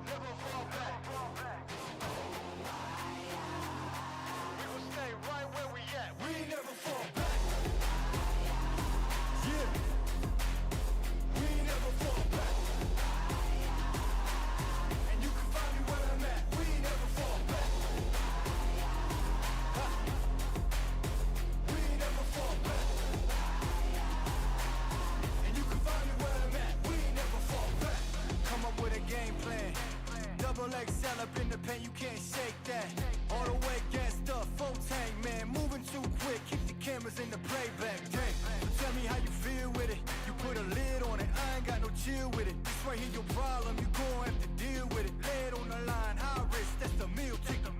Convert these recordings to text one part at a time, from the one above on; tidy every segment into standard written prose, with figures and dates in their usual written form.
Never fall back. We will stay right where we at. We never fall back. Yeah. We never fall back. And you can find me where I'm at. We never fall back. We never fall back. And you can find me where I'm at. We never fall back. Come up with a game plan. Double XL up in the pen, you can't shake that. All the way gassed up, full tank, man. Moving too quick, keep the cameras in the playback. Dang, so tell me how you feel with it. You put a lid on it, I ain't got no chill with it. This right here your problem, you gon' have to deal with it. Lay it on the line, high risk, that's the meal ticket.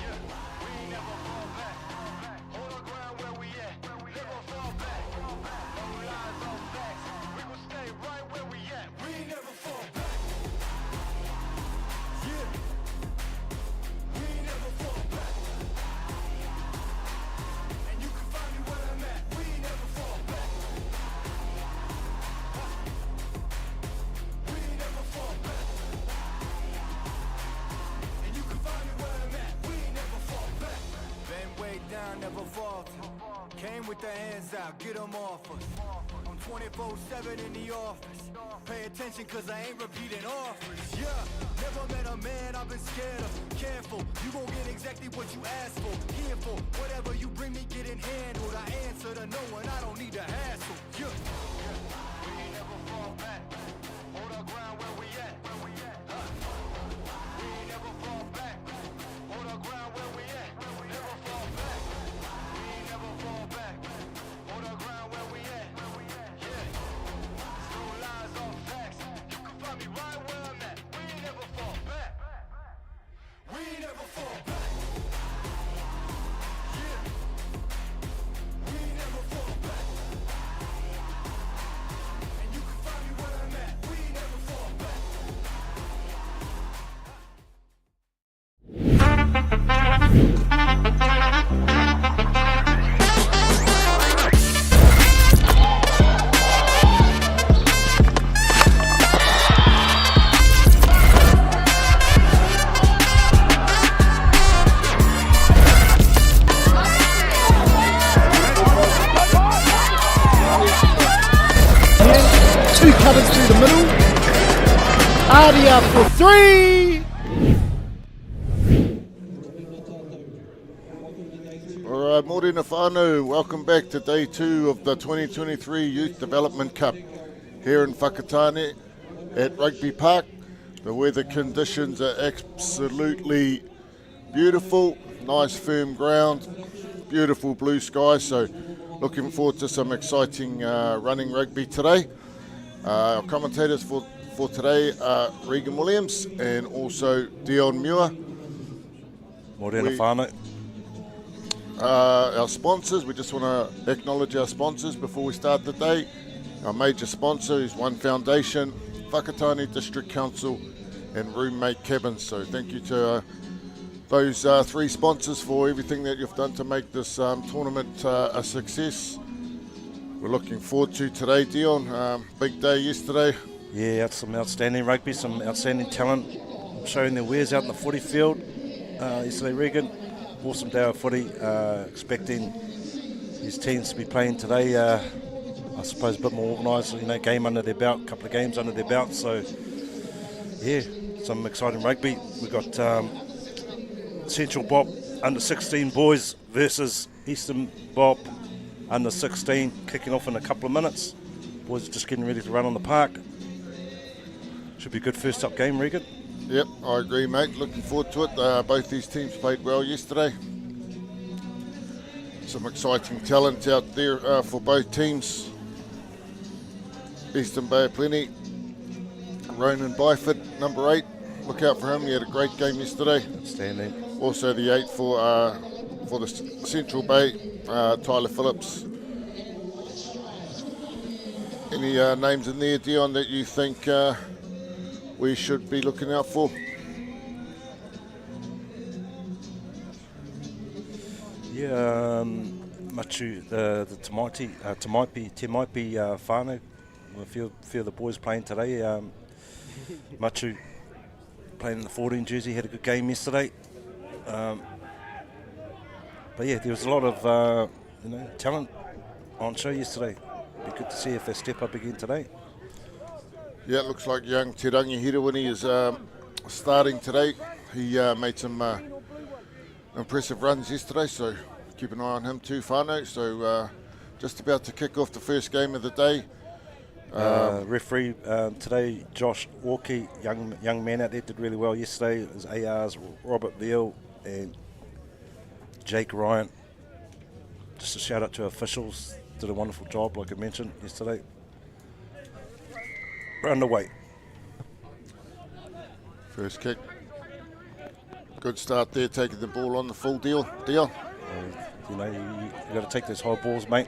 Yeah, we ain't never fall back. Hold our ground where we at. Never fall back. No lies, no facts. We gon' stay right where we at. We ain't never fall back. Yeah. We ain't never fall back. And you can find me where I'm at. We ain't never fall back. We ain't never fall back. And you can find me where I'm at. We ain't never fall back. Been way down, never falter. Came with the hands out, get them off us. I'm 24/7 in the office. Pay attention cause I ain't repeating offers. Yeah, never met a man I've been scared of. Careful, you gon' get exactly what you asked for. Here for whatever you bring me getting handled. I answer to no one, I don't need to hassle. Yeah, we ain't never fall back. Hold our ground where we at. We ain't never fall back. Hold our ground where we at. Never fall back. We ain't never fall back. Hold our ground where we at. Yeah. No lies, all facts. You can find me right where I'm at. We ain't never fall back. We ain't never fall back. Yeah. We ain't never fall back. And you can find me where I'm at. We ain't never fall back. Two cutters through the middle. RDR for three. Alright, Morena whānau, welcome back to day 2 of the 2023 Youth Development Cup here in Whakatane at Rugby Park. The weather conditions are absolutely beautiful, nice firm ground, beautiful blue sky, so looking forward to some exciting running rugby today. Our commentators for today are Regan Williams and also Dion Muir. Morena whānau. Our sponsors, we just want to acknowledge our sponsors before we start the day. Our major sponsor is One Foundation, Whakatane District Council and Roommate Cabins. So thank you to those 3 sponsors for everything that you've done to make this tournament a success. We're looking forward to today, Dion. Big day yesterday. Yeah, some outstanding rugby, some outstanding talent showing their wares out in the footy field. Yesterday, Regan, awesome day of footy. Expecting his teams to be playing today. I suppose a bit more organised, game under their belt, a couple of games under their belt. So, yeah, some exciting rugby. We've got Central BOP under 16 boys versus Eastern BOP under 16, kicking off in a couple of minutes. Boys just getting ready to run on the park. Should be a good first up game, Regan. Yep, I agree, mate. Looking forward to it. Both these teams played well yesterday. Some exciting talent out there for both teams. Eastern Bay of Plenty. Ronan Byford, number 8. Look out for him. He had a great game yesterday. Outstanding. Also the 8 for the Central Bay, Tyler Phillips. Any names in there, Dion, that you think we should be looking out for? Yeah, Machu, the Te Maipi whānau A few of the boys playing today. Machu playing in the 14 jersey, had a good game yesterday. But yeah, there was a lot of talent on show yesterday. Be good to see if they step up again today. Yeah, it looks like young Te Rangi Hirawini is starting today. He made some impressive runs yesterday, so keep an eye on him too, whānau. So just about to kick off the first game of the day. Referee today, Josh Walkie, young man out there, did really well yesterday. It was AR's Robert Veal and Jake Ryan. Just a shout out to officials, did a wonderful job like I mentioned yesterday. We're underway. First kick. Good start there, taking the ball on the full deal. Dion. You got to take those high balls, mate.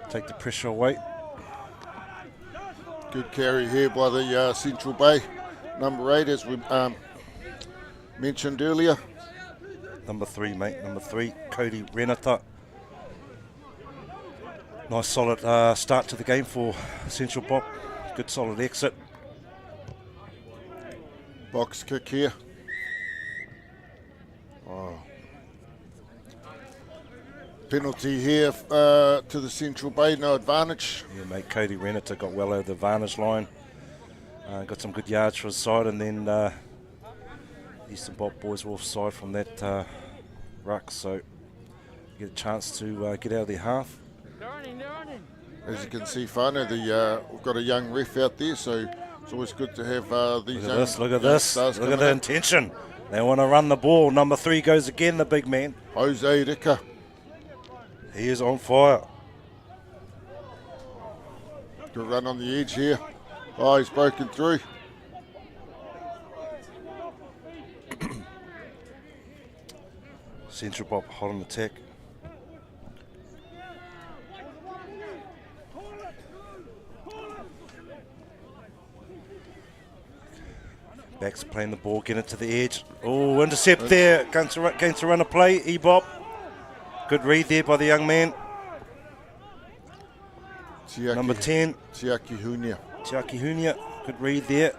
Take the pressure away. Good carry here by the Central Bay. Number 8, as we mentioned earlier. Number 3, mate. Number 3, Cody Renata. Nice solid start to the game for Central BOP. Good solid exit. Box kick here. Oh. Penalty here to the Central Bay, no advantage. Yeah, mate, Cody Renata got well over the advantage line. Got some good yards for his side, and then Eastern BOP boys were offside from that ruck, so get a chance to get out of their half. As you can see, whānau, we've got a young ref out there, so it's always good to have these Look at this, look at the intention. They want to run the ball. Number 3 goes again, the big man. Jose Rika. He is on fire. Good run on the edge here. Oh, he's broken through. Central BOP hot on attack. Backs playing the ball, get it to the edge. Oh, intercept there. Going to run a play. EBOP. Good read there by the young man. Number 10. Tiaki Hunia. Good read there.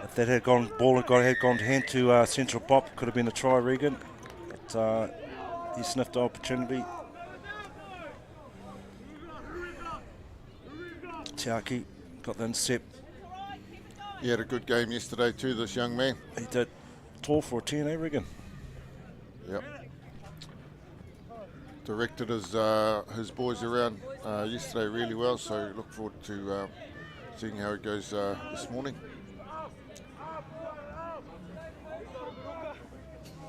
If that had gone, ball had gone to hand to Central BOP, could have been a try, Regan. But he sniffed the opportunity. Tiaki got the intercept. He had a good game yesterday too, this young man. He did. Tall for a 10, Regan? Yep. Directed his boys around yesterday really well, so look forward to seeing how it goes this morning.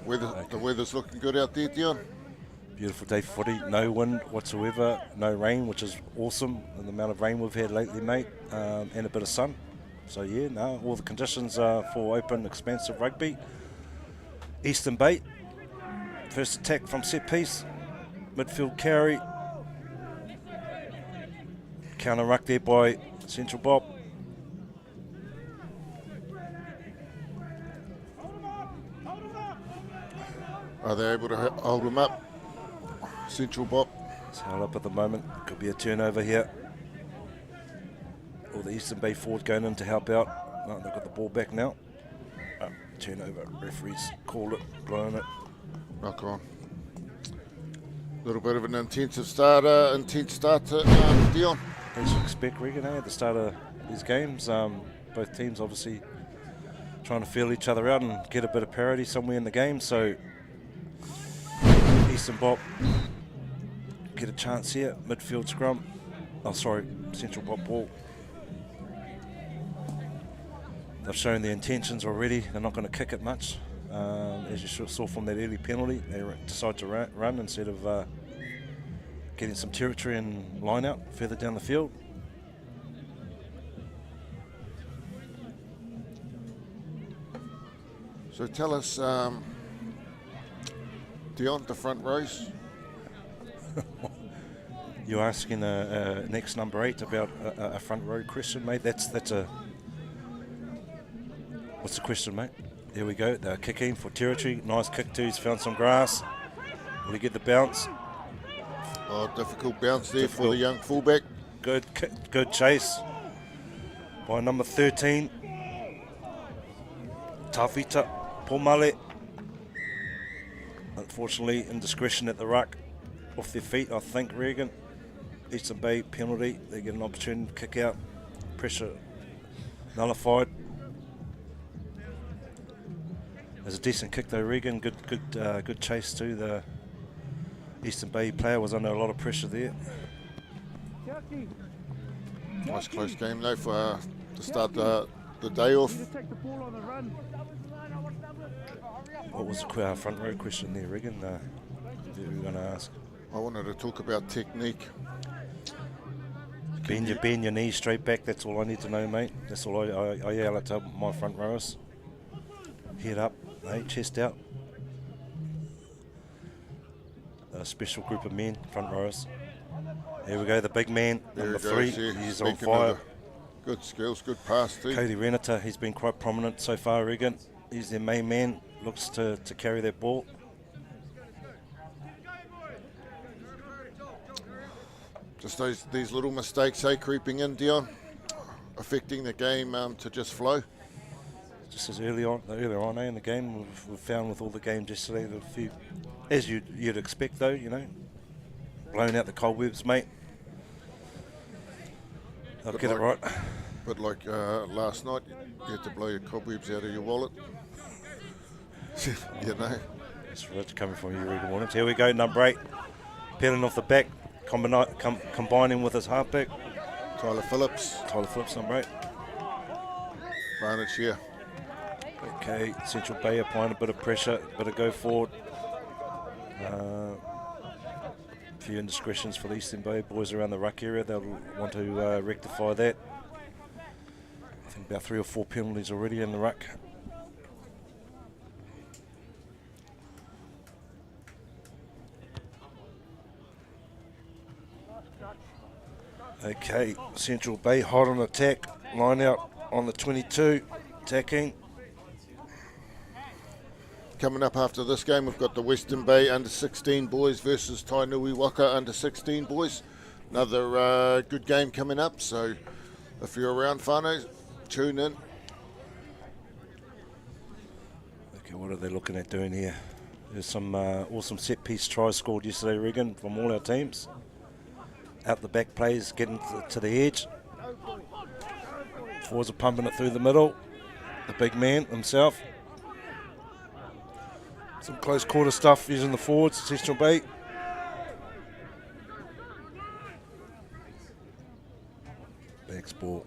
The weather's looking good out there, Dion. Beautiful day for footy, no wind whatsoever, no rain, which is awesome, and the amount of rain we've had lately, mate, and a bit of sun. So yeah, no, all the conditions are for open, expansive rugby. Eastern Bay, first attack from set piece, midfield carry. Counter ruck there by Central BOP. Are they able to hold him up? Central BOP. It's held up at the moment. Could be a turnover here. Or the Eastern Bay forward going in to help out. No, they've got the ball back now. Turnover. Referees called it, blown it. Knock on. A little bit of an intense start to Dion. As you expect, Regan, at the start of these games. Both teams obviously trying to feel each other out and get a bit of parity somewhere in the game. So Eastern BOP get a chance here. Midfield scrum. Oh, sorry, Central BOP ball. They've shown their intentions already. They're not going to kick it much. As you saw from that early penalty, they decide to run instead of getting some territory and line out further down the field. So tell us, Dion, the front rows. You're asking next number 8 about a front row question, mate. That's a. What's the question, mate? There we go. They're kicking for territory. Nice kick too. He's found some grass. Will he get the bounce? Oh, difficult bounce there for the young fullback. good chase by number 13. Tawhita Pomale. Unfortunately, indiscretion at the ruck. Off their feet, I think, Regan. Eastern Bay penalty. They get an opportunity to kick out. Pressure nullified. There's a decent kick though, Regan. Good chase too. The Eastern Bay player was under a lot of pressure there. Nice close game though for to start the day off. What was the front row question there, Regan? That we were going to ask. I wanted to talk about technique. Bend your knees straight back. That's all I need to know, mate. That's all I yell at my front rowers. Head up, mate. Chest out. A special group of men, front rowers. Here we go, the big man, number 3. He's on fire. Good skills, good pass too. Cody Renata, he's been quite prominent so far, Regan. He's their main man. Looks to carry that ball. Just these little mistakes, creeping in, Dion, affecting the game to just flow. Just as earlier on in the game, we've found with all the games yesterday, that a few, as you'd expect though, you know, blowing out the cobwebs, mate. They'll get it right. But like last night, you had to blow your cobwebs out of your wallet. You know. It's rich coming from you, Regan Williams. Here we go, number 8. Peeling off the back, combining with his halfback. Tyler Phillips, number 8. Advantage here. Okay, Central Bay applying a bit of pressure, bit of go forward. A few indiscretions for the Eastern Bay boys around the ruck area. They'll want to rectify that. I think about 3 or 4 penalties already in the ruck. Okay, Central Bay hot on attack, line out on the 22, attacking. Coming up after this game, we've got the Western Bay under-16 boys versus Tainui Waka under-16 boys. Another good game coming up, so if you're around, whānau, tune in. Okay, what are they looking at doing here? There's some awesome set-piece tries scored yesterday, Regan, from all our teams. Out the back plays, getting to the edge. Forwards are pumping it through the middle. The big man himself. Some close quarter stuff using the forwards, Central Bay. Back sport.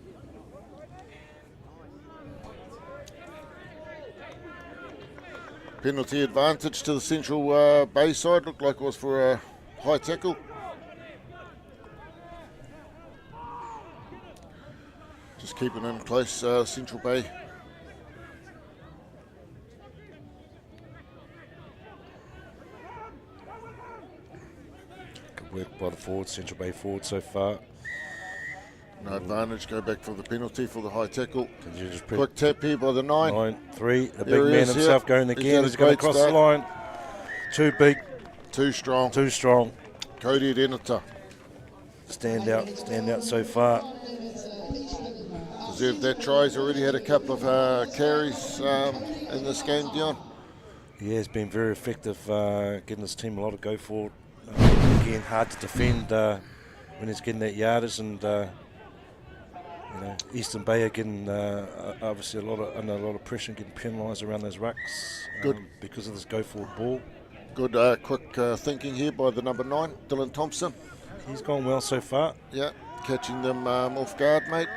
Penalty advantage to the Central Bay side. Looked like it was for a high tackle. Just keeping in close, Central Bay. Good work by the forwards, Central Bay forward so far. No advantage, go back for the penalty for the high tackle. Just Quick tap here by the 9. 9-3, the There big he man is, himself yeah. going again. He's He's going to cross the line. Too big, Too strong. too strong. Cody Renata. Stand out so far. Deserved that try. He's already had a couple of carries in this game, Dion. He has been very effective, getting his team a lot of go forward. Again, hard to defend when he's getting that yardage, and you know, Eastern Bay are getting obviously under a lot of pressure and getting penalised around those rucks because of this go forward ball. Good quick thinking here by the number 9, Dylan Thompson. He's gone well so far. Yeah, catching them off guard, mate.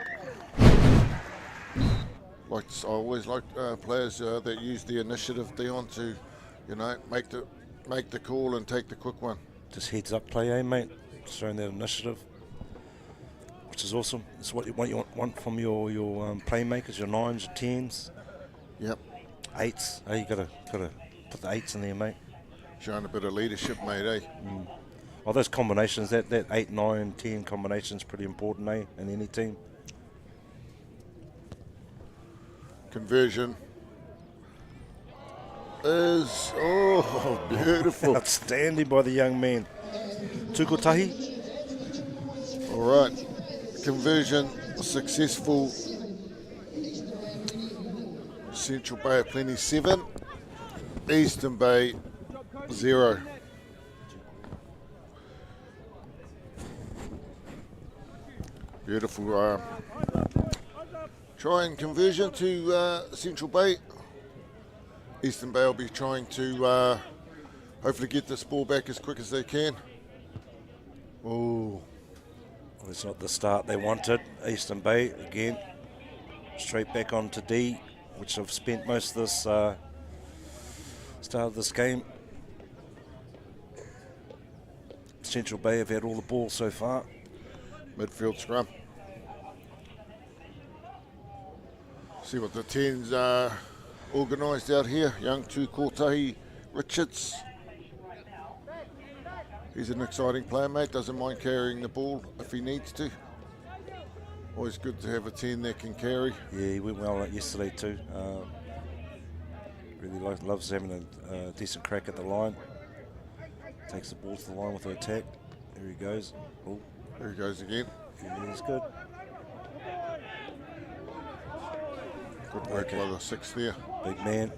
I always like players that use the initiative, Dion, to, you know, make the call and take the quick one. Just heads up play, mate? Showing that initiative, which is awesome. It's what you want from your playmakers, your 9s, your 10s. Yep. 8s. You gotta put the 8s in there, mate. Showing a bit of leadership, mate, Oh, those combinations, that 8, 9, 10 combination is pretty important, in any team. Conversion is, beautiful. Outstanding by the young man. Tukotahi. All right. conversion successful. Central Bay of Plenty 7, Eastern Bay 0. Beautiful try and conversion to Central Bay. Eastern Bay will be trying to hopefully get this ball back as quick as they can. Oh, Well, it's not the start they wanted. Eastern Bay again, straight back onto D, which have spent most of this start of this game. Central Bay have had all the ball so far. midfield scrum. See what the 10s organised out here. Young Kotahi Richards. He's an exciting player, mate. Doesn't mind carrying the ball if he needs to. Always good to have a 10 that can carry. Yeah, he went well yesterday too. Really loves having a decent crack at the line. Takes the ball to the line with an attack. There he goes. Oh, There he goes again. yeah, he's good. Good work by the 6 there. Big man.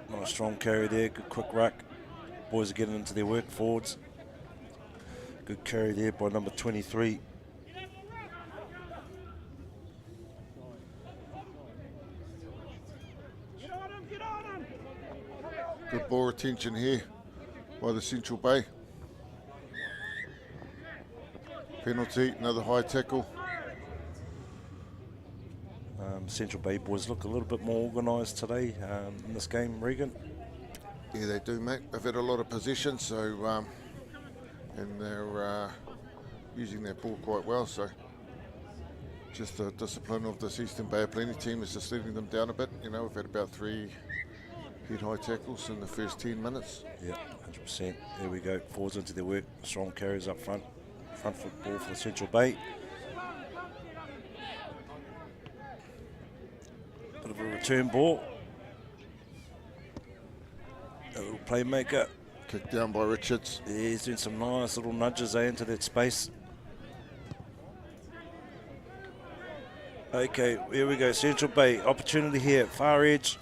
Nice strong carry there. Good quick ruck. Boys are getting into their work forwards. Good carry there by number 23. Good ball retention here by the Central Bay. Penalty, another high tackle. Central Bay boys look a little bit more organised today in this game, Regan. Yeah, they do, mate. They've had a lot of possession, so and they're using their ball quite well. So just the discipline of this Eastern Bay of Plenty team is just letting them down a bit. You know, we've had about 3 head-high tackles in the first 10 minutes. Yeah, 100%. There we go. Forwards into their work. Strong carries up front. Front foot ball for the Central Bay. Bit of a return ball. A little playmaker. Kicked down by Richards. Yeah, he's doing some nice little nudges there into that space. Okay, here we go. Central Bay, opportunity here. Far edge.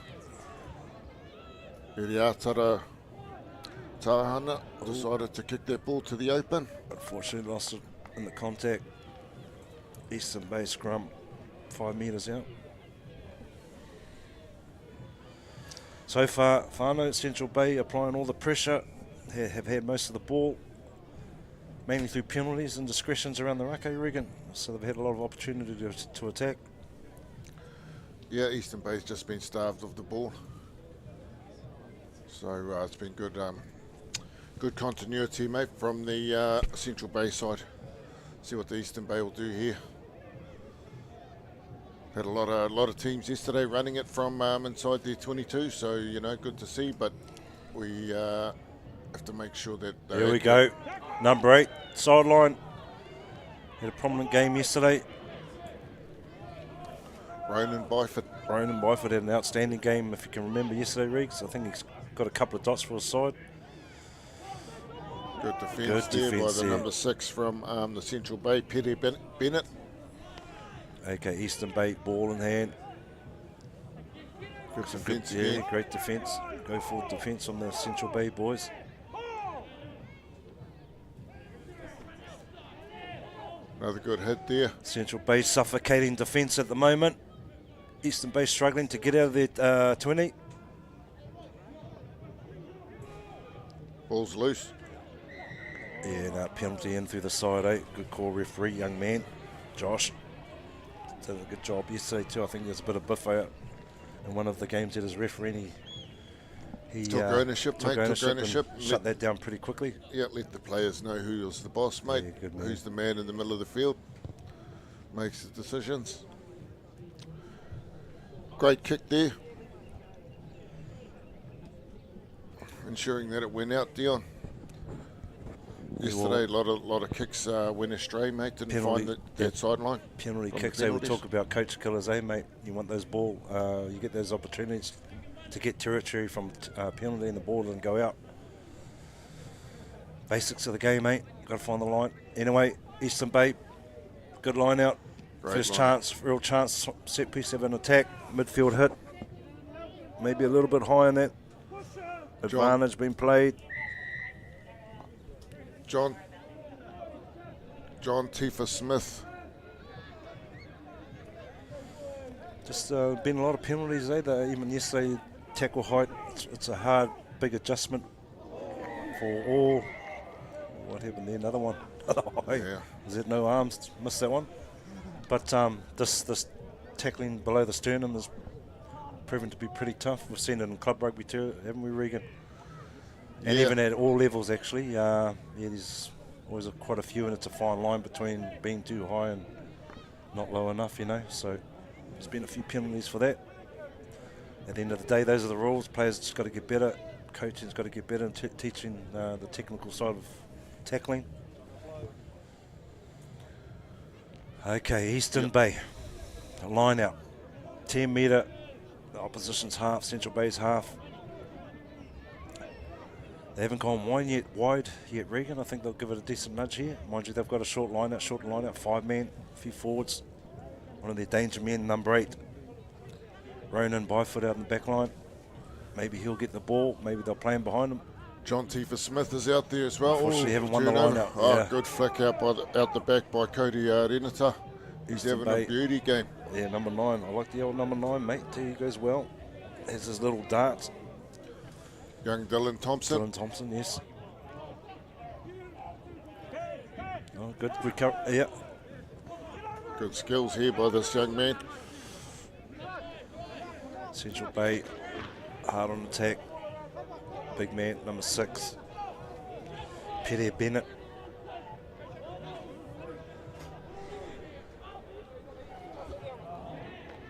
Iriatara Tahana decided to kick that ball to the open. Unfortunately lost it in the contact. Eastern Bay scrum, 5 metres out. So far, Whānau, Central Bay applying all the pressure, have had most of the ball, mainly through penalties and discretions around the ruck, Regan. So they've had a lot of opportunity to attack. Yeah, Eastern Bay's just been starved of the ball. So it's been good good continuity, mate, from the Central Bay side. See what the Eastern Bay will do here. Had a lot of teams yesterday running it from inside their 22, so you know, good to see. But we have to make sure that Here we go, number 8, sideline. Had a prominent game yesterday. Ronan Byford. Ronan Byford had an outstanding game, if you can remember yesterday, Riggs. I think he's got a couple of dots for his side. Good defence there by the number 6 from the Central Bay, Petty Bennett. Okay, Eastern Bay, ball in hand. Good Some defence good, yeah, again. great defence. Go forward defence on the Central Bay boys. Another good hit there. Central Bay suffocating defence at the moment. Eastern Bay struggling to get out of their 20. Ball's loose. Yeah, no, penalty in through the side, eh? Good call, referee, young man, Josh. Did a good job yesterday too. I think there's a bit of biff out in one of the games that his referee. He Took ownership, mate. Took ownership. And shut that down pretty quickly. Yeah, let the players know who is the boss, mate. Yeah, good man. Who's the man in the middle of the field. Makes the decisions. Great kick there. Ensuring that it went out, Dion. Yesterday, a lot of kicks went astray, mate. Didn't Penalty, find that sideline. Penalty From kicks. the They would penalties. talk about coach killers, eh, mate? You want those ball. You get those opportunities to get territory from penalty and the ball and go out. Basics of the game, mate. Got to find the line. Anyway, Eastern Bay, good line out. Great First line. chance, real chance, set piece of an attack, midfield hit. Maybe a little bit high on that. Advantage being played. John Tifa Smith. Just been a lot of penalties, even yesterday, tackle height. It's a hard, big adjustment for all. What happened there? Another one. Yeah. Is it no arms? Missed that one. But this tackling below the sternum is proven to be pretty tough. We've seen it in club rugby too, haven't we, Regan? And Yeah. even at all levels, actually. There's always quite a few, and it's a fine line between being too high and not low enough, So there's been a few penalties for that. At the end of the day, those are the rules. Players just got to get better. Coaching's got to get better in teaching the technical side of tackling. Okay, Eastern Bay. A line out. 10 metre. The opposition's half, Central Bay's half. They haven't gone wide yet, Regan. I think they'll give it a decent nudge here. Mind you, they've got a short line out, 5-man, a few forwards. One of their danger men, number 8. Ronan Byfoot out in the back line. Maybe he'll get the ball. Maybe they'll play him behind him. John Tifa Smith is out there as well. Unfortunately, haven't won the turnover. line out. Oh, Yeah. good flick out the back by Cody Renata. He's Eastern having Bay. a beauty game. Yeah, number 9. I like the old number 9, mate. He goes well. Has his little darts. Young Dylan Thompson. Dylan Thompson, yes. Oh, good recovery. Yeah. Good skills here by this young man. Central Bay, hard on attack. Big man, number 6. Peter Bennett.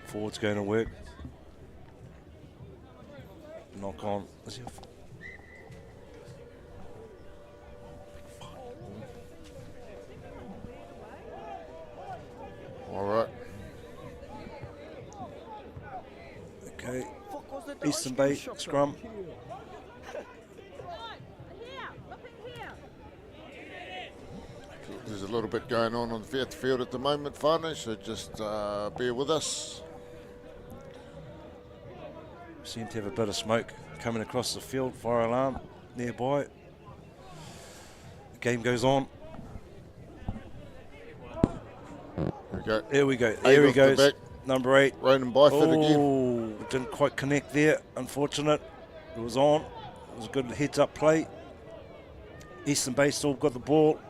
Forward's going to work. Knock on. Is he off? All right. Okay. Eastern Bay, scrum. There's a little bit going on the field at the moment, whānau, so just bear with us. Seem to have a bit of smoke coming across the field. Fire alarm nearby. The game goes on. Here we go. There we go. Eight There he off the goes. back. Number 8. Ronan Byfoot again. Oh, didn't quite connect there. Unfortunate. It was on. It was a good heads-up play. Eastern Bay still got the ball.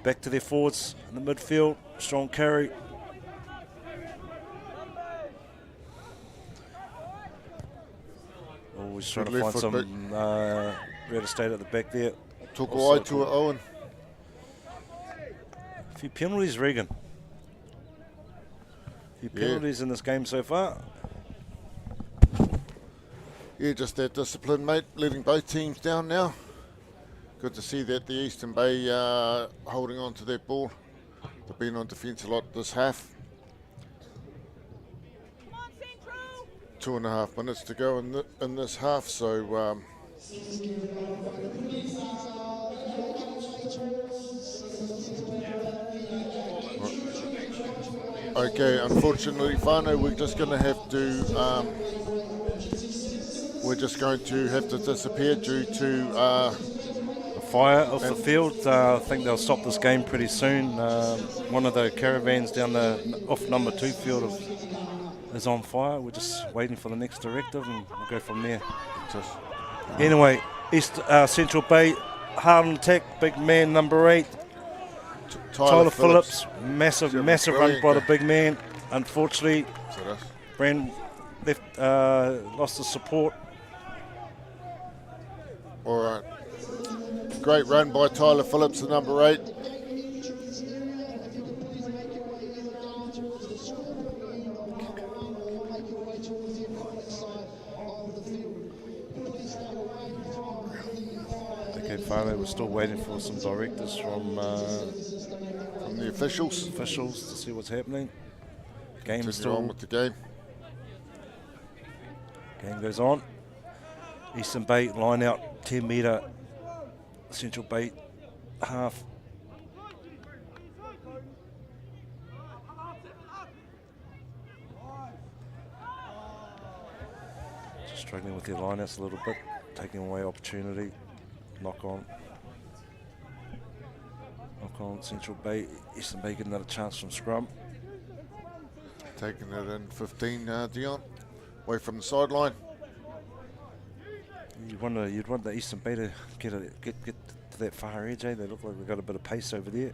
Back to their forwards in the midfield. Strong carry. Always trying Good to left find foot some real estate at the back there. Took Also away to Owen. a few penalties, Regan. A few penalties in this game so far. Yeah, just that discipline, mate, letting both teams down now. Good to see that the Eastern Bay holding on to that ball. They've been on defence a lot this half. 2.5 minutes to go in this half, so okay, unfortunately, whānau, we're just going to have to disappear due to Fire off the field. I think they'll stop this game pretty soon. One of the caravans down the off number 2 field is on fire. We're just waiting for the next directive and we'll go from there. Anyway, Central Bay, hard on attack, big man number 8. Tyler Phillips, massive run by the big man. Unfortunately, Brand lost the support. All right. Great run by Tyler Phillips, the number 8. Okay, Farley, we're still waiting for some directives from the officials to see what's happening. Game Continue still on with the game. Game goes on. Eastern Bay line out 10 metre. Central Bay half. Just struggling with their lineouts a little bit, taking away opportunity. Knock on. Knock on Central Bay. Eastern Bay getting another chance from scrum. Taking it in 15, Dion. Away from the sideline. You'd want the Eastern Bay to get to that far edge, eh? They look like they've got a bit of pace over there.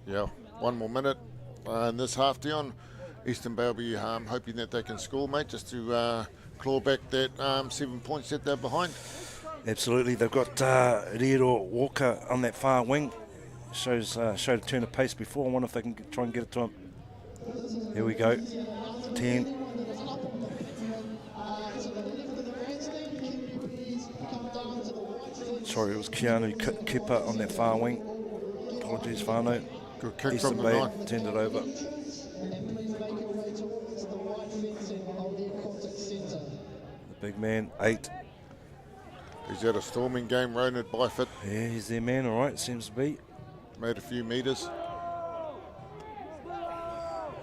Yeah, 1 more minute in this half, Dion. Eastern Bay will be hoping that they can score, mate, just to claw back that 7 points that they're behind. Absolutely, they've got Theodore Walker on that far wing. Showed a turn of pace before. I wonder if they can try and get it to him. Here we go. 10. Sorry, it was Keanu Kipper on that far wing. Apologies, Whānau. Good kick Eastern from the Bay line. turned it over. The big man, 8. He's had a storming game, Ronald Byford. Yeah, he's their man, all right, seems to be. Made a few metres.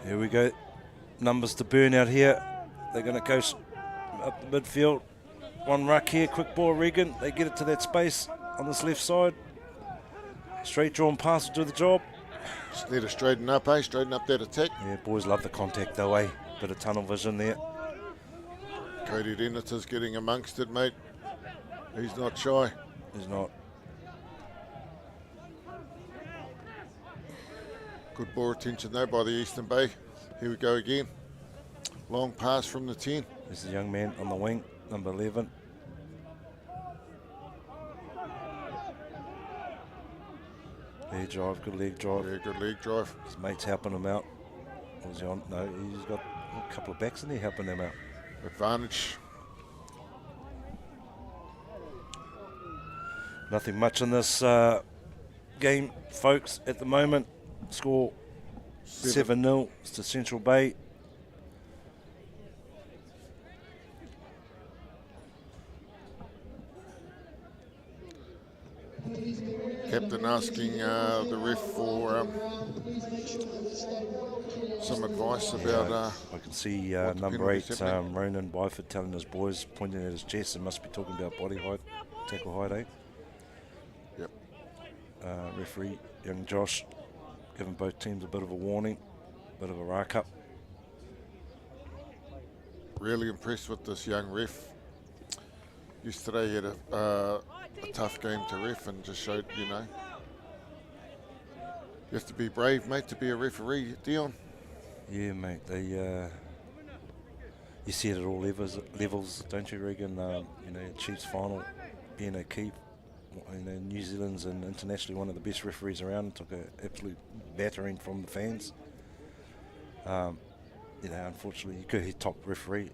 Here we go. Numbers to burn out here. They're going to go up the midfield. One ruck here, quick ball, Regan. They get it to that space on this left side. Straight drawn pass will do the job. Just need to straighten up, eh? Straighten up that attack. Yeah, boys love the contact though, eh? Bit of tunnel vision there. Cody Dennett's getting amongst it, mate. He's not shy. He's not. Good ball retention though by the Eastern Bay. Here we go again. Long pass from the 10. There's the young man on the wing, number 11. Leg drive, good leg drive. Yeah, good leg drive. His mate's helping him out. What was he on? No, he's got a couple of backs in there helping him out. Advantage. Nothing much in this game, folks, at the moment. Score 7-0 to Central Bay. Captain asking the ref for some advice about... I can see what the number penalties 8, happening. Ronan Byford, telling his boys, pointing at his chest, and must be talking about body height, tackle height, eh? Yep. Referee, young Josh, giving both teams a bit of a warning, bit of a rack up. Really impressed with this young ref. Yesterday he had a tough game to ref and just showed, you know, you have to be brave, mate, to be a referee, Dion. Yeah, mate, they, you see it at all levels, don't you, Regan? You know, Chiefs final, being a key, you know, New Zealand's and internationally one of the best referees around, took an absolute battering from the fans. You know, unfortunately, he's top referee.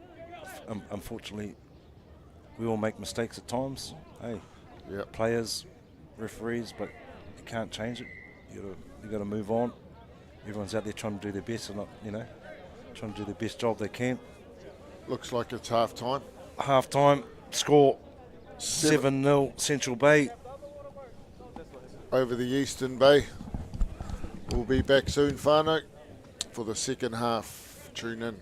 Unfortunately, we all make mistakes at times. Hey, Yep. players, referees, but you can't change it. You got to move on. Everyone's out there trying to do their best, and not, you know, trying to do the best job they can. Looks like it's half time. Half time, score 7-0 Central Bay. Over the Eastern Bay. We'll be back soon, Whānau, for the second half. Tune in.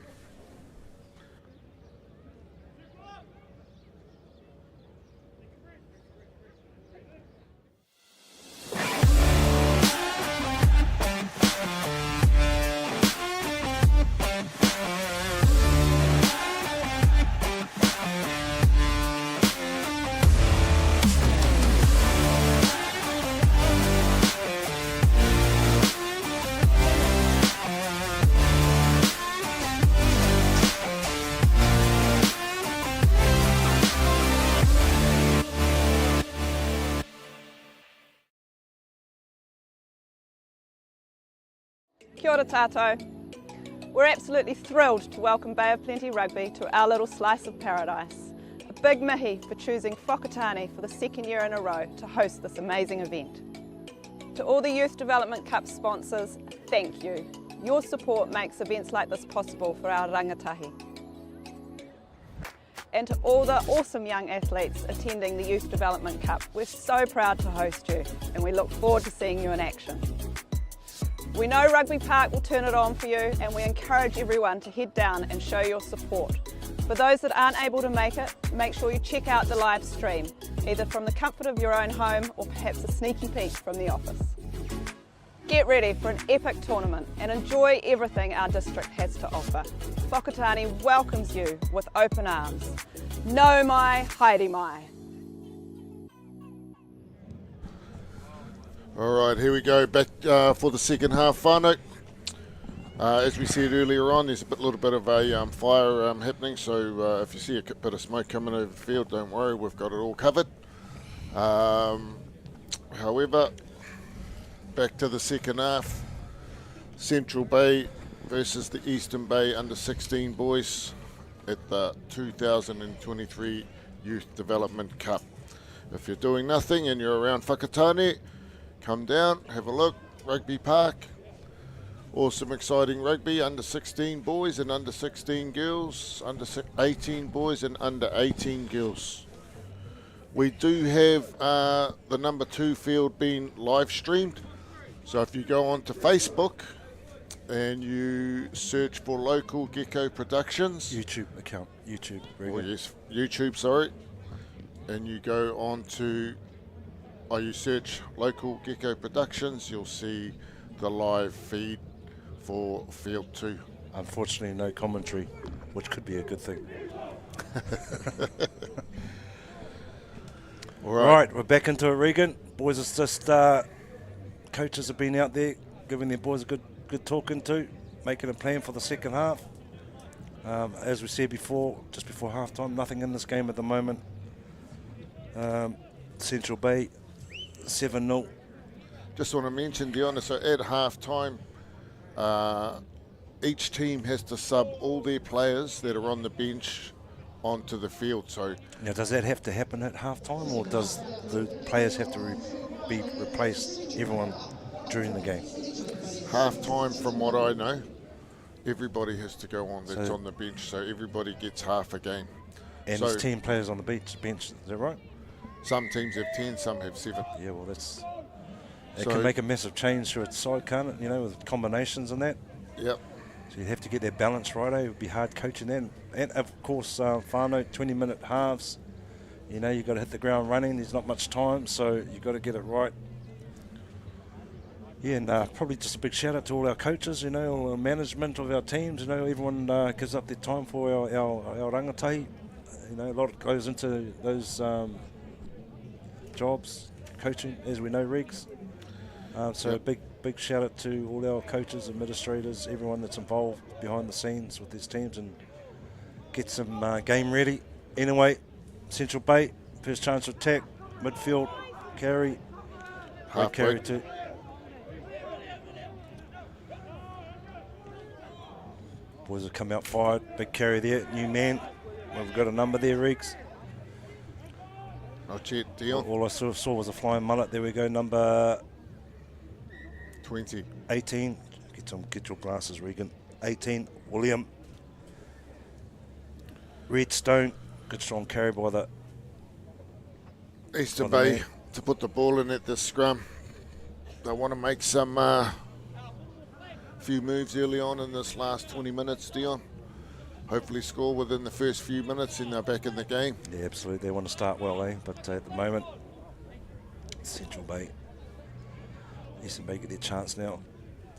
Kia ora tātou. We're absolutely thrilled to welcome Bay of Plenty Rugby to our little slice of paradise. A big mihi for choosing Whakatane for the second year in a row to host this amazing event. To all the Youth Development Cup sponsors, thank you. Your support makes events like this possible for our rangatahi. And to all the awesome young athletes attending the Youth Development Cup, we're so proud to host you and we look forward to seeing you in action. We know Rugby Park will turn it on for you and we encourage everyone to head down and show your support. For those that aren't able to make it, make sure you check out the live stream, either from the comfort of your own home or perhaps a sneaky peek from the office. Get ready for an epic tournament and enjoy everything our district has to offer. Whakatane welcomes you with open arms. No mai, haere mai. All right, here we go, back for the second half whānau. As we said earlier on, there's a little bit of a fire happening, so if you see a bit of smoke coming over the field, don't worry, we've got it all covered. However, back to the second half. Central Bay versus the Eastern Bay under-16 boys at the 2023 Youth Development Cup. If you're doing nothing and you're around Whakatane, come down, have a look. Rugby Park, awesome exciting rugby, under-16 boys and under-16 girls, under-18 boys and under-18 girls. We do have the number 2 field being live streamed. So if you go onto Facebook and you search for Local Gecko Productions. YouTube account, YouTube. Oh yes, YouTube, sorry. And you go on to, you search Local Gecko Productions, you'll see the live feed for Field 2. Unfortunately, no commentary, which could be a good thing. All Right, we're back into it, Regan. Boys, it's just coaches have been out there giving their boys a good talking to, making a plan for the second half. As we said before, just before halftime, nothing in this game at the moment. Central Bay 7-0. Just want to mention, Dion, so at half-time, each team has to sub all their players that are on the bench onto the field. So now, does that have to happen at half-time, or does the players have to be replaced, everyone, during the game? Half-time, from what I know, everybody has to go on that's on the bench, so everybody gets half a game. And so there's 10 players on the bench, is that right? Some teams have 10, some have 7. Yeah, well, it can make a massive change through its side, can't it? You know, with combinations and that. Yep. So you have to get that balance right. It would be hard coaching that. And of course, whānau, 20-minute halves. You know, you've got to hit the ground running. There's not much time, so you've got to get it right. Yeah, and probably just a big shout out to all our coaches, you know, all the management of our teams. You know, everyone gives up their time for our rangatahi. You know, a lot goes into those jobs, coaching, as we know, Regs. So Yep. a big shout out to all our coaches, administrators, everyone that's involved behind the scenes with these teams, and get some game ready. Anyway, Central Bay, first chance to attack, midfield, carry, great carry too. Boys have come out fired, big carry there, new man. We've got a number there, Reeks. I'll check, Dion. All I saw was a flying mullet. There we go, number 20. 18. Get your glasses, Regan. 18, William. Redstone, good strong carry by the Eastern by the Bay man. to put the ball in at the scrum. They want to make some few moves early on in this last 20 minutes, Dion. Hopefully score within the first few minutes and they're back in the game. Yeah, absolutely. They want to start well, But at the moment, Central Bay. Eastern Bay get their chance now.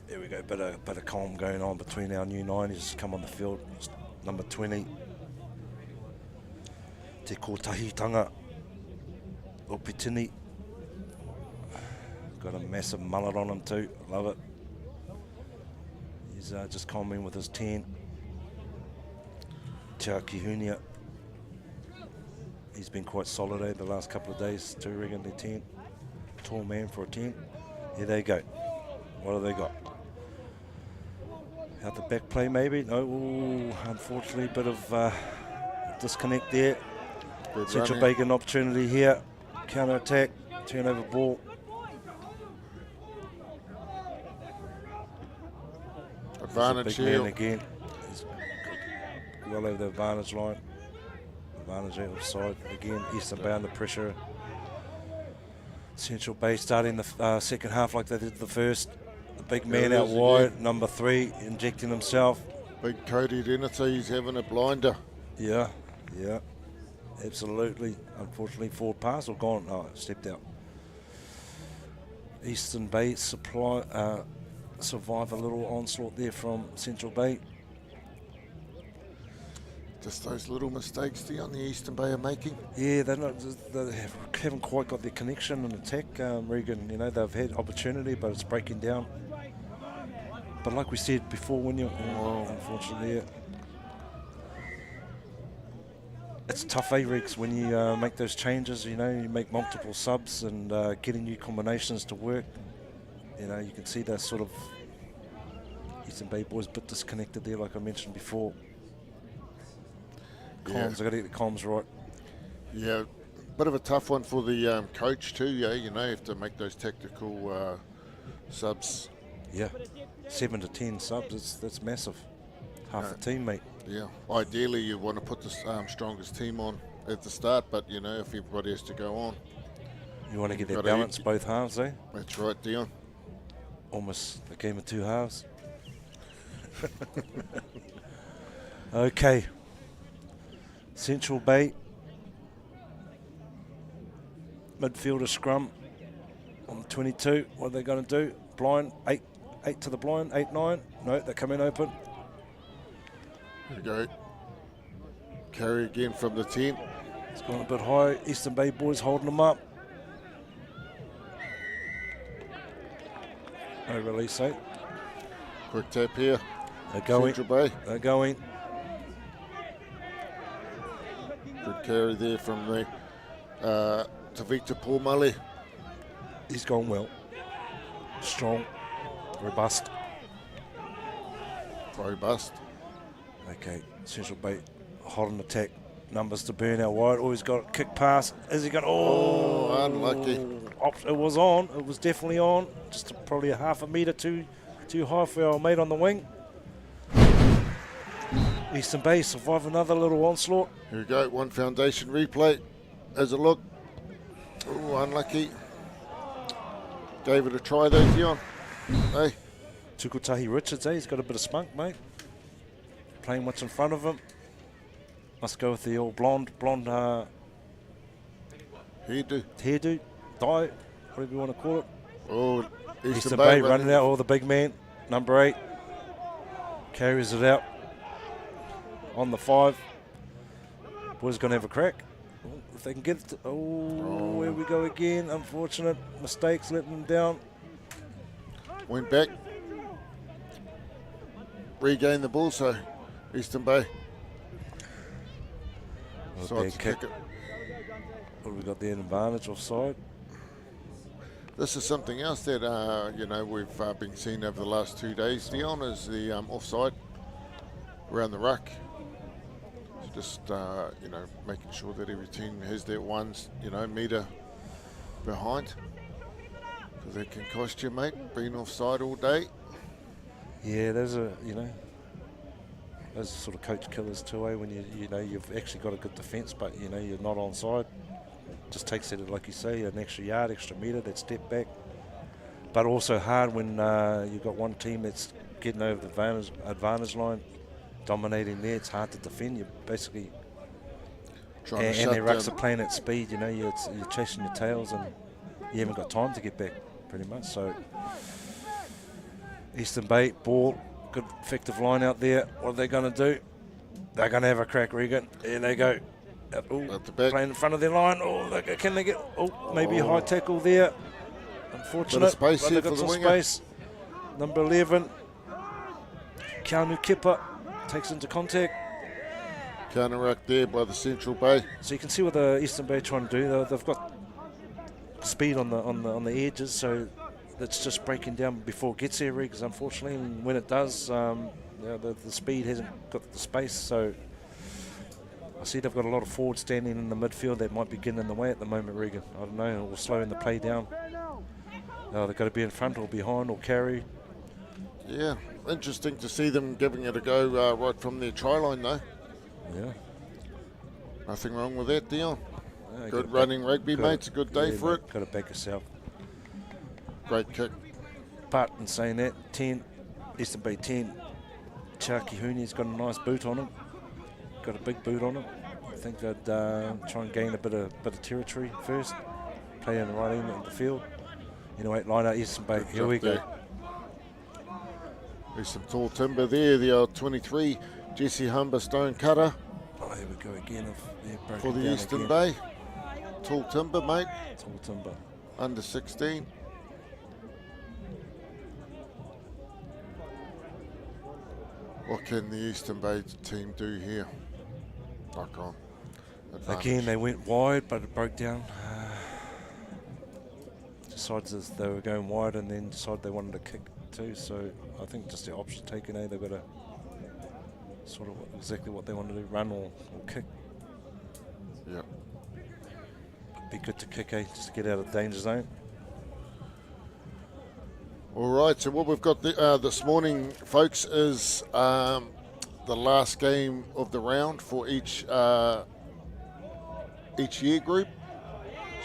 There we go. Bit of calm going on between our new 9. He's just come on the field. It's number 20. Te Kotahitanga. Opitini. Got a massive mullet on him too. Love it. He's just come in with his 10. Tia Kihunia. He's been quite solid the last couple of days too, Regan, the 10. Tall man for a 10. Here they go. What have they got? Out the back play maybe? No, ooh, unfortunately, bit of disconnect there. Good Central running. Bay an opportunity here. Counter attack, turnover ball. Advantage Big man here. again. He's well over the advantage line. advantage out offside. Again, Eastern Bay under pressure. Central Bay starting the second half like they did the first. The big man out wide, again. Number 3, injecting himself. Big Cody Denity, he's having a blinder. Yeah, yeah, absolutely. Unfortunately, forward pass or gone. Oh, stepped out. Eastern Bay survive a little onslaught there from Central Bay. Just those little mistakes on the Eastern Bay are making. Yeah, they haven't quite got their connection and attack, Regan. You know, they've had opportunity, but it's breaking down. But like we said before, when you're unfortunately, it's tough, Regs, when you make those changes. You know, you make multiple subs and getting new combinations to work. You know, you can see that sort of Eastern Bay boys a bit disconnected there, like I mentioned before. Comms, I got to get the comms right. Yeah, bit of a tough one for the coach too. Yeah, you know, you have to make those tactical subs. Yeah, 7 to 10 subs. That's massive. Half the team, mate. Yeah, ideally you want to put the strongest team on at the start, but you know, if everybody has to go on, you want to get that balance both halves, eh? That's right, Dion. Almost a game of 2 halves. Okay. Central Bay. Midfielder scrum on 22. What are they going to do? Blind, 8 to the blind, 8-9. No, they're coming open. There we go. Carry again from the 10. It's gone a bit high. Eastern Bay boys holding them up. No release, 8. Quick tap here. They're going. Central Bay. They're going. Good carry there from the Tavita Paul. He's gone well. Strong. Robust. Robust. Okay, Central Bay holding attack. Numbers to burn out wide. Oh, he's got a kick pass. Has he got... Oh, unlucky. It was on. It was definitely on. Just probably a half a metre too high for our mate on the wing. Eastern Bay survive another little onslaught. Here we go, one foundation replay. As a look. Oh, unlucky. Gave it a try though, Dion. Hey. Tukutahi Richards, he's got a bit of spunk, mate. Playing what's in front of him. Must go with the old blonde hairdo, dye, whatever you want to call it. Oh, Eastern Bay running out, the big man, number 8. Carries it out. On the 5. Boys going to have a crack. If they can get it. Here we go again. Unfortunate mistakes letting them down. Went back. Regained the ball, so Eastern Bay. Bad kick. What have we got there? An advantage offside. This is something else that you know, we've been seeing over the last 2 days. Dion, is the offside around the ruck. Just you know, making sure that every team has their ones, you know, metre behind, because that can cost you, mate, being offside all day. Yeah, those are sort of coach killers too, eh? When you know you've actually got a good defence, but you know you're not onside. Just takes it, like you say, an extra yard, extra metre, that step back. But also hard when you've got one team that's getting over the advantage line, dominating there. It's hard to defend. You're basically and their rucks are playing at speed. You know, you're chasing your tails, and you haven't got time to get back, pretty much. So Eastern Bay ball, good effective line out there. What are they going to do? They're going to have a crack, Regan. There they go. At the back. Playing in front of their line. Can they get? Maybe a high tackle there. Unfortunate. Space here they've got for some space. Number 11, Keanu Kipper. Takes into contact. Counteract there by the Central Bay. So you can see what the Eastern Bay are trying to do. They've got speed on the edges, so it's just breaking down before it gets there, because unfortunately, and when it does, the speed hasn't got the space. So I see they've got a lot of forwards standing in the midfield that might be getting in the way at the moment, Regan. I don't know, or slowing the play down. They've got to be in front or behind or carry. Yeah, interesting to see them giving it a go right from their try line, though. Yeah. Nothing wrong with that, Dion. Yeah, Good running rugby, mate. It's a good day for it. Got to back yourself. Great kick. But in saying that, 10, Eastern Bay 10, Charky Hooney's got a nice boot on him. Got a big boot on him. I think they'd try and gain a bit of territory first. Play on the right end of the field. You know, line out Eastern Bay. Here we go. There's some tall timber there. The old 23 Jesse Humber stone cutter Oh, here we go again. for the Eastern Bay. Tall timber, mate. Tall timber. Under 16. What can the Eastern Bay team do here? Knock on. Advantage. Again, they went wide, but it broke down. Decided they were going wide and then decided they wanted to kick too. So I think just the option taken, they've got to sort of exactly what they want to do, run or kick. Yep. Be good to kick, just to get out of the danger zone. All right, so what we've got this morning, folks, is the last game of the round for each year group.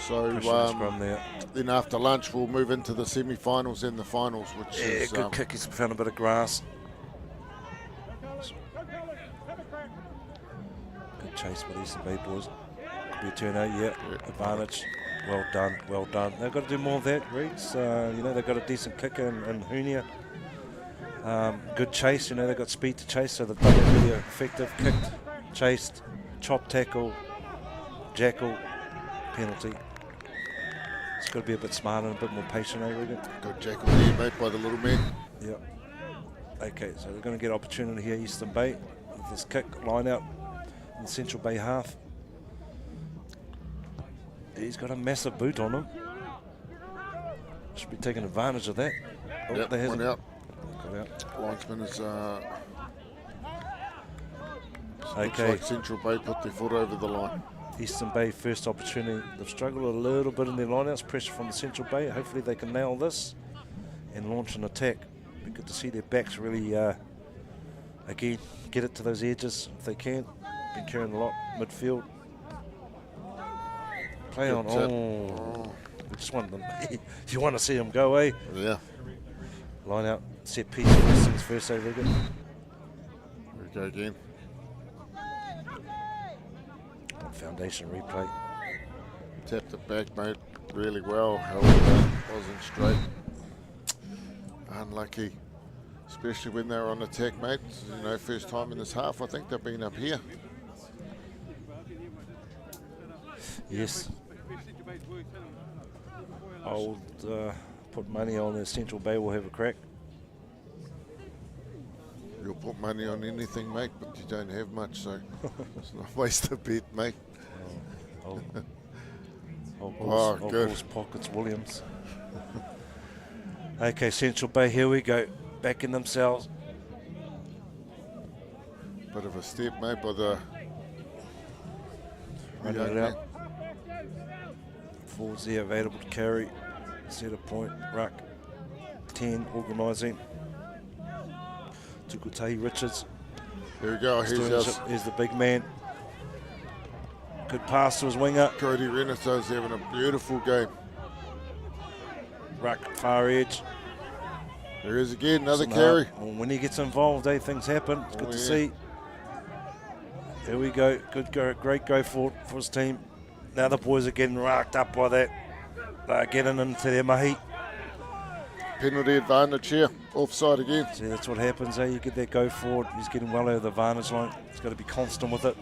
So Scrum there. then after lunch, we'll move into the semi-finals and the finals, which is Good kick. He's found a bit of grass. Good chase by the Eastern Bay boys. Could be a turnout, advantage. Well done, well done. They've got to do more of that, Reeds. You know, they've got a decent kicker in Hunia. Good chase, you know, they've got speed to chase, so they've done a really effective. Kicked, chased, chop tackle, jackal, penalty. It's got to be a bit smarter and a bit more patient, I reckon. Good jackal there, mate, by the little man. Yep. Okay, so they're going to get opportunity here, Eastern Bay, with this kick, line out in the Central Bay half. He's got a massive boot on him. Should be taking advantage of that. Oh, Yep, there one hasn't. out. Got out. Linesman is looks Okay, like Central Bay put their foot over the line. Eastern Bay first opportunity. They've struggled a little bit in their lineouts. Pressure from the Central Bay. Hopefully they can nail this and launch an attack. Be good to see their backs really, again, get it to those edges if they can. Been carrying a lot midfield. Play on. Oh. We just want them. You want to see them go, eh? Yeah. Line out, set piece, first things first over again. Here we go again. Foundation replay. Tapped it back, mate, really well. However, wasn't straight. Unlucky, especially when they were on attack, mate. You know, first time in this half, I think they've been up here. Yes. I'll put money on the Central Bay will have a crack. You'll put money on anything, mate, but you don't have much, so it's not a waste of bet, mate. Good. Pockets Williams. Okay, Central Bay, here we go. Back in themselves. Bit of a step, mate, by the Running it out. Forwards there available to carry. Centre point, ruck. 10 organising. Tukutahi Richards. Here we go. Here's the big man. Good pass to his winger. Cody Renato's having a beautiful game. Ruck, far edge. There is again, another carry. When he gets involved, things happen. It's good to see. Here we go. Good go, great go for his team. Now the boys are getting racked up by that. They're getting into their mahi. Penalty advantage here. Offside again. See, that's what happens, You get that go forward. He's getting well over the vantage line. He's got to be constant with it.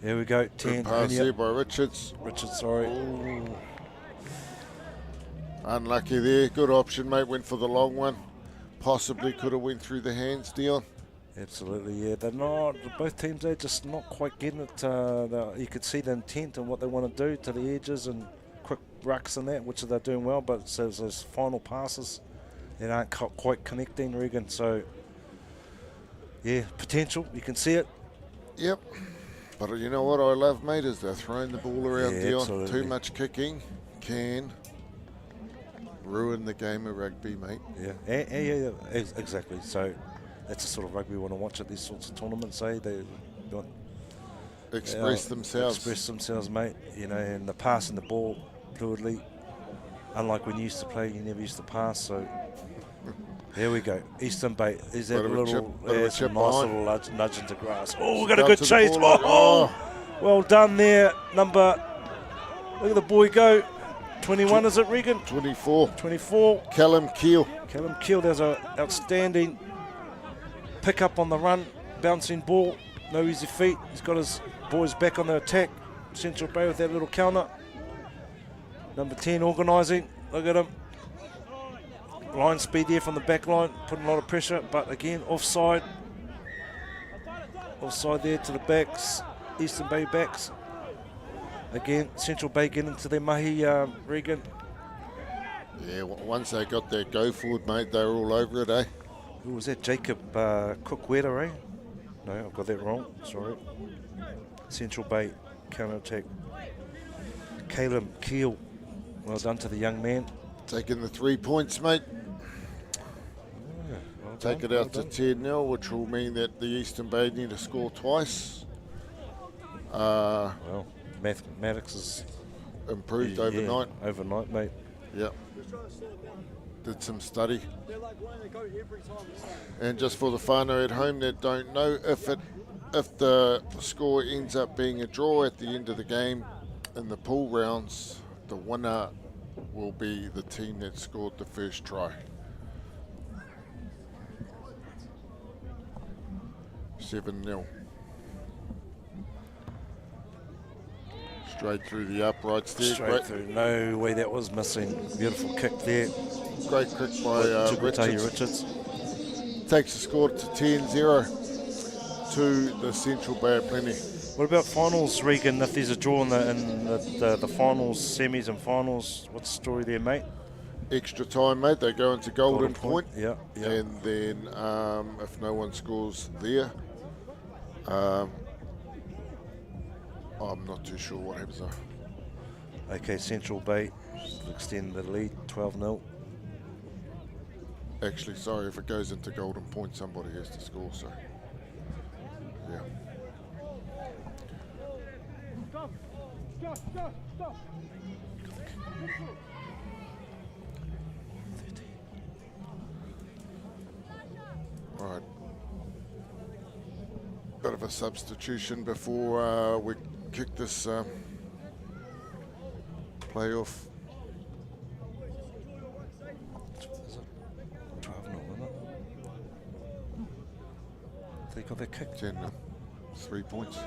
Here we go. 10. Good pass there by Richards. Richards, sorry. Ooh. Unlucky there. Good option, mate. Went for the long one. Possibly could have went through the hands, Dion. Absolutely, yeah. They're not, both teams, they're just not quite getting it. You could see the intent and what they want to do to the edges and quick rucks and that, which they're doing well, but it's those final passes that aren't quite connecting, Regan. So, yeah, potential. You can see it. Yep. But you know what I love, mate, is they're throwing the ball around, Yeah, Dion. absolutely. Too much kicking can ruin the game of rugby, mate. Yeah, exactly. So that's the sort of rugby we want to watch at these sorts of tournaments, They want express themselves. Express themselves, mate. You know, and the passing the ball fluidly. Unlike when you used to play, you never used to pass. So here we go. Eastern Bay. Is that a little nice little nudge into grass? Oh, we've got a good chase. Well done there. Look at the boy go. 21 is it, Regan? 24. 24. Callum Keel. There's an outstanding pick up on the run. Bouncing ball. No easy feet. He's got his boys back on the attack. Central Bay with that little counter. Number 10 organising. Look at him. Line speed there from the back line. Putting a lot of pressure. But again, offside. Offside there to the backs. Eastern Bay backs. Again, Central Bay getting into their mahi, Regan. Yeah, once they got their go forward, mate, they were all over it, eh? Who was that? Jacob Cookweta, eh? No, I've got that wrong. Sorry. Central Bay counter attack. Caleb Keel. Well done to the young man. Taking the 3 points, mate. Yeah, well Take done, it out well to 10-0, which will mean that the Eastern Bay need to score twice. Well, mathematics is improved overnight. Overnight, mate. Yep. Did some study. And just for the whānau at home that don't know, if the score ends up being a draw at the end of the game in the pool rounds, the winner will be the team that scored the first try. 7-0. Straight through the uprights there. Straight through. No way that was missing. Beautiful kick there. Great kick by Richards. Takes the score to 10-0 to the Central Bay of Plenty. What about finals, Regan? If there's a draw in the finals, semis and finals, what's the story there, mate? Extra time, mate. They go into Golden Point. Yeah. And then if no one scores there, I'm not too sure what happens though. Okay, Central Bay extend the lead, 12-0. Actually, sorry, if it goes into Golden Point, somebody has to score, so yeah. Right. Bit of a substitution before we kick this playoff. Is it 12-0, isn't it? They got that kick. 10-0. 3 points.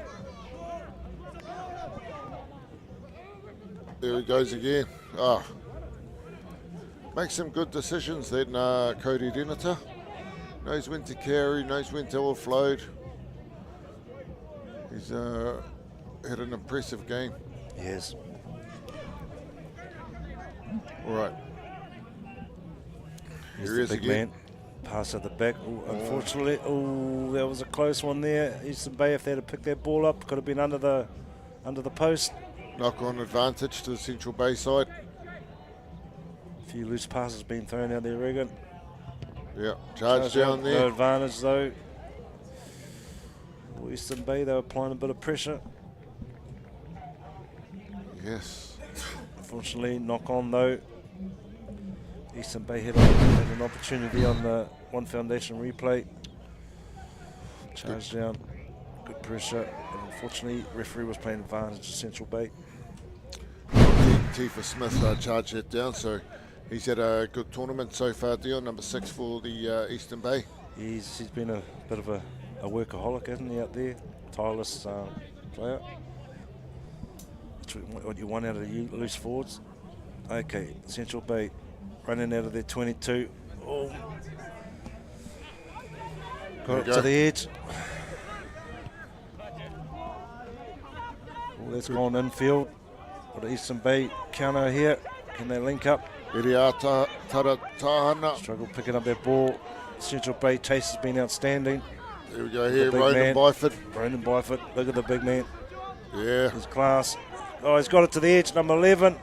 There he goes again. Makes some good decisions then, Cody Denita. Knows when to carry, knows when to offload. He's had an impressive game. Yes. All right. Here's Here he is the big again. man. Pass at the back. Ooh, unfortunately, that was a close one there. Eastern Bay, if they had picked that ball up, could have been under the post. Knock-on advantage to the Central Bay side. A few loose passes being thrown out there, Regan. Yeah, charge down there. No advantage though. Eastern Bay, they were applying a bit of pressure. Yes. Unfortunately, knock on though. Eastern Bay had an opportunity on the One Foundation replay. Charge down, good pressure. And unfortunately, referee was playing advantage to Central Bay. Tifa Smith charged that down, so he's had a good tournament so far, Dion, number 6 for the Eastern Bay. He's been a bit of a workaholic, hasn't he, out there? Tireless player. That's what you want out of you loose forwards. Okay, Central Bay running out of their 22. Oh. Got up to the edge. Oh, that's gone infield. Got Eastern Bay counter here. Can they link up? Iriata Taratahana. Struggle picking up that ball. Central Bay chase has been outstanding. There we go here, Ronan Byford. Look at the big man. Yeah. His class. Oh, he's got it to the edge, number 11.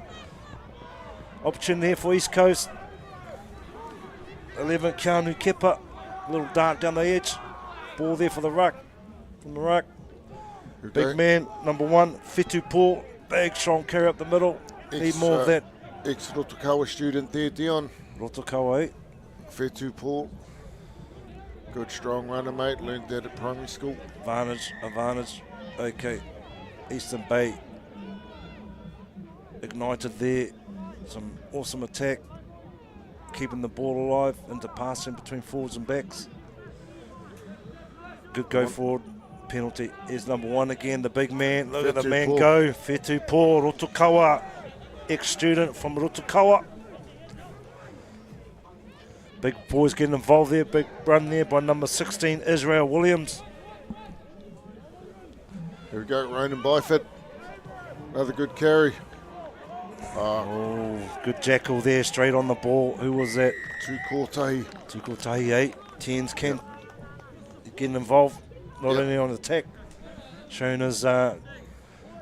Opportunity here for East Coast. 11, Keanu Kepa. Little dart down the edge. Ball there for the ruck. From the ruck. Big man, number 1, Whitu Paul. Big, strong carry up the middle. Need more of that. Ex-Rotokawa student there, Dion. Rotokawa, eh? Whitu Paul. Good strong runner, mate. Learned that at primary school. Advantage. Okay. Eastern Bay ignited there. Some awesome attack. Keeping the ball alive into passing between forwards and backs. Good go forward. Penalty is number 1 again. The big man. Look at the man go. Whitu Paul, Rotokawa. Ex-student from Rotokawa. Big boys getting involved there. Big run there by number 16, Israel Williams. Here we go, Ronan Byford. Another good carry. Oh, good jackal there, straight on the ball. Who was that? Tukotahi. 8. 10s can getting involved, not only on attack. Shown as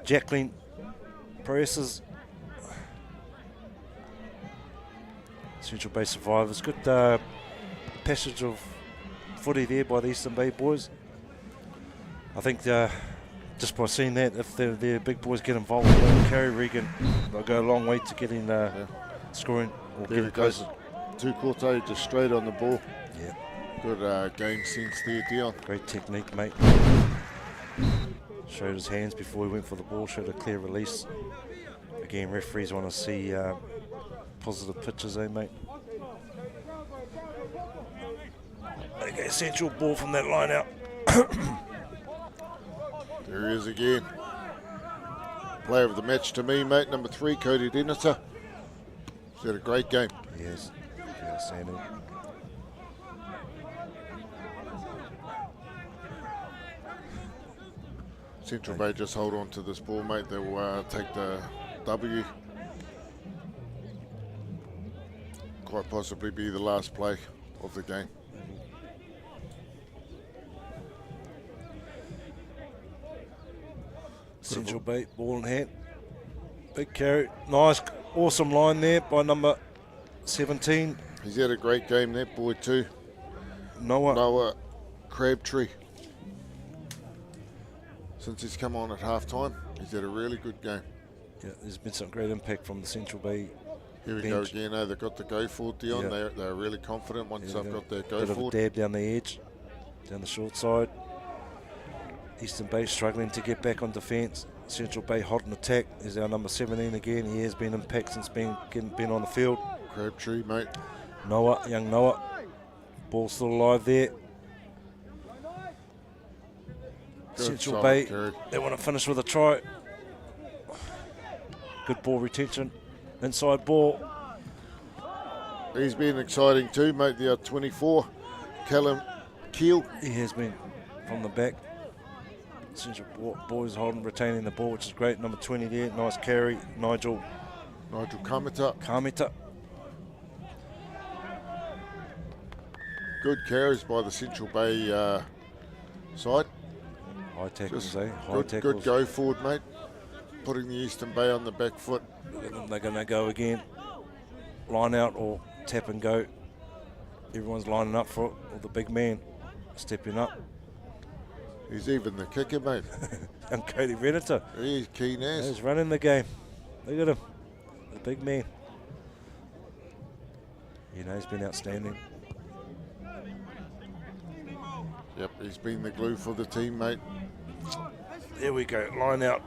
Jacqueline presses. Central Bay Survivors. Good passage of footy there by the Eastern Bay boys. I think just by seeing that, if their big boys get involved with carry Regan, they'll go a long way to getting scoring or There getting it goes. closer. Tukotahi just straight on the ball. Yeah, Good game sense there, Dion. great technique, mate. Showed his hands before he went for the ball, showed a clear release. Again, referees want to see positive pitches, eh, mate? Okay, central ball from that line out. There he is again. Player of the match to me, mate. Number 3, Cody Denita. He's had a great game. Yes, outstanding. Central Bay just hold on to this ball, mate. They'll take the W. Quite possibly be the last play of the game. Central Bay, ball in hand. Big carry. Nice, awesome line there by number 17. He's had a great game, that boy too. Noah. Crabtree. Since he's come on at half-time, he's had a really good game. Yeah, there's been some great impact from the Central Bay. Here we bench. go again. They've got the go forward, Dion. Yeah. They're really confident once they've got their go Bit of a forward. dab down the edge, down the short side. Eastern Bay struggling to get back on defence. Central Bay hot in attack. Is our number 17 again. He has been impact since been on the field. Crabtree, mate. Young Noah. Ball still alive there. Good Central solid Bay, carry. they want to finish with a try. Good ball retention. Inside ball. He's been exciting too, mate. The 24, Callum Keel. He has been from the back. Central boys holding, retaining the ball, which is great. Number 20 there, nice carry. Nigel Kamita. Good carries by the Central Bay side. High tackles, Just High good tackles. go forward, mate. Putting the Eastern Bay on the back foot. Look at them, they're going to go again. Line out or tap and go. Everyone's lining up for it. Or the big man stepping up. He's even the kicker, mate. And Cody Renata. He's keen as. He's running the game. Look at him. The big man. You know, he's been outstanding. Yep, he's been the glue for the team, mate. There we go. Line out.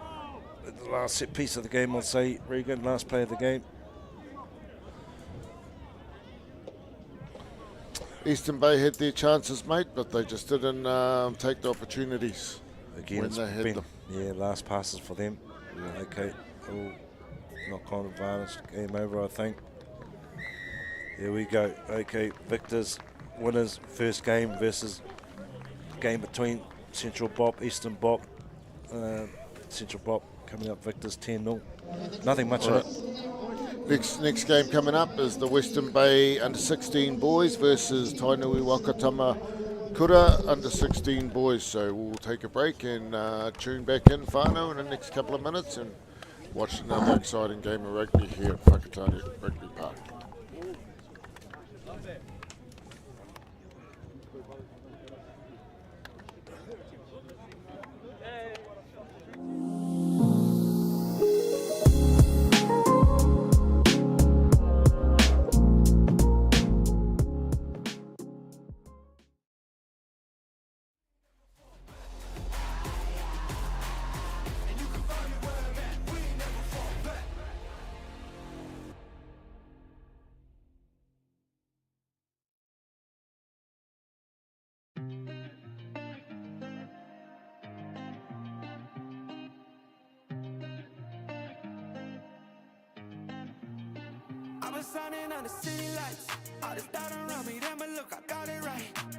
The last set piece of the game, I'll say. Regan, last play of the game. Eastern Bay had their chances, mate, but they just didn't take the opportunities Again, when it's they had been, them. yeah, last passes for them. Yeah. Okay. Oh, knock on advantage. Game over, I think. Here we go. Okay, victors, winners, first game versus game between Central BOP, Eastern BOP. Central BOP coming up victors 10-0. Nothing much in it. Next game coming up is the Western Bay under-16 boys versus Tainui Wakatama Kura under-16 boys. So we'll take a break and tune back in whānau in the next couple of minutes and watch another exciting game of rugby here at Whakatane Rugby Park. I'm a signing on the city lights. All this doubt around me, then but look, I got it right.